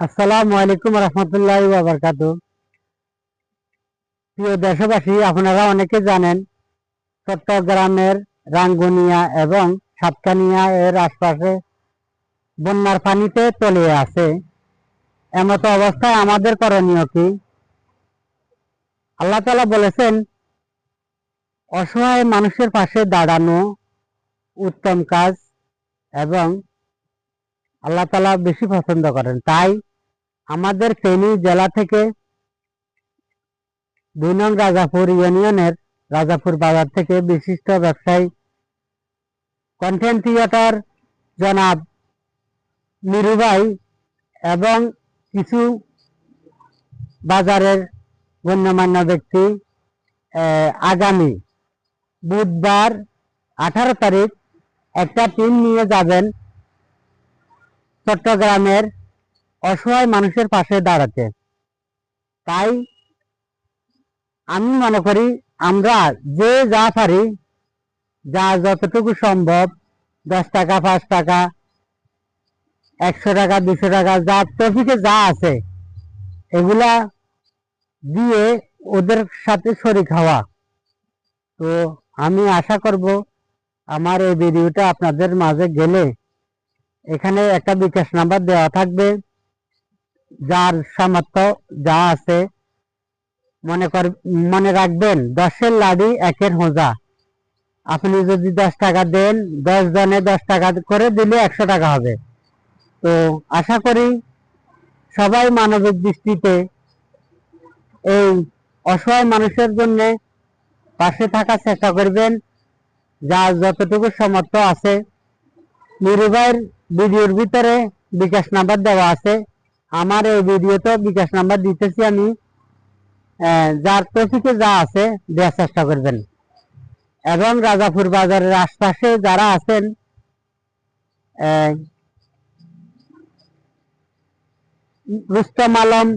আসসালামু আলাইকুম রহমতুল্লাহি ওয়া বারাকাতুহু। প্রিয় দেশবাসী, আপনারা অনেকে জানেন চট্টগ্রামের রাঙ্গুনিয়া এবং সাতকানিয়া এর আশপাশে বন্যার পানিতে তলিয়ে আছে। এমত অবস্থায় আমাদের করণীয় কি? আল্লাহ তাআলা বলেছেন, অসহায় মানুষের পাশে দাঁড়ানো উত্তম কাজ এবং আল্লাহ তাআলা বেশি পছন্দ করেন। তাই আমাদের ফেনী জেলা থেকে ২ নং রাজাপুর ইউনিয়নের রাজাপুর বাজার থেকে বিশিষ্ট ব্যবসায়ী কন্টেন্ট ক্রিয়েটর জনাব মিরু ভাই এবং কিছু বাজারের গণ্যমান্য ব্যক্তি আগামী বুধবার 18 তারিখ একটা টিম নিয়ে যাবেন চট্টগ্রামের অসহায় মানুষের পাশে দাঁড়াতে। তাই আমি মনে করি আমরা যে যা পারি, যা যতটুকু সম্ভব, 10 টাকা, 5 টাকা, 100 টাকা, 200 টাকা, যা টপিকে যা আছে এগুলা দিয়ে ওদের সাথে শরীক হওয়া। তো আমি আশা করব আমার এই ভিডিওটা আপনাদের মাঝে গেলে এখানে একটা বিকাশ নাম্বার দেওয়া থাকবে, যার সামর্থ্য যা আছে মনে রাখবেন, 10-এর লাডি 1-এর হোঁজা। আপনি যদি 10 টাকা দেন, 10 জনে 10 টাকা করে দিলে 100 টাকা হবে। তো আশা করি সবাই মানবিক দৃষ্টিতে এই অসহায় মানুষের জন্য পাশে থাকার চেষ্টা করবেন, যার যতটুকু সামর্থ্য আছে। মিরু ভাইয়ের ভিডিওর ভিতরে বিকাশ নাম্বার দেওয়া আছে, আমার এই ভিডিওতে বিকাশ নাম্বার দিতেছি আমি। যার টপিকে যা আছে দেওয়ার চেষ্টা করবেন এবং রাজাপুর বাজারের আশপাশে যারা আছেন রুস্তম আলম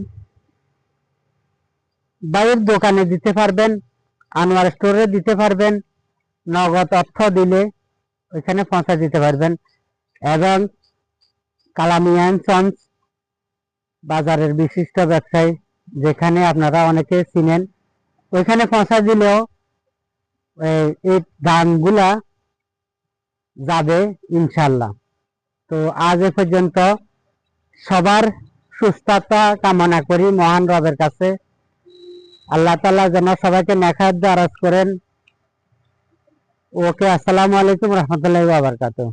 ভাইয়ের দোকানে দিতে পারবেন, আনোয়ার স্টোরে দিতে পারবেন, নগদ অর্থ দিলে ওইখানে পৌঁছা দিতে পারবেন এবং কালামিয়ান সন্স বাজারের বিশিষ্ট ব্যবসায়ী, যেখানে আপনারা অনেকে চিনেন, ওইখানে পৌঁছা দিলেও এই দানগুলা যাবে ইনশাল্লাহ। তো আজ এ পর্যন্ত সবার সুস্থতা কামনা করি মহান রবের কাছে। আল্লাহ তাআলা যেন সবাইকে নেখায়াত দারাজ করেন। ওকে, আসসালামু আলাইকুম রহমতুল্লাহি ওয়া বারাকাতুহু।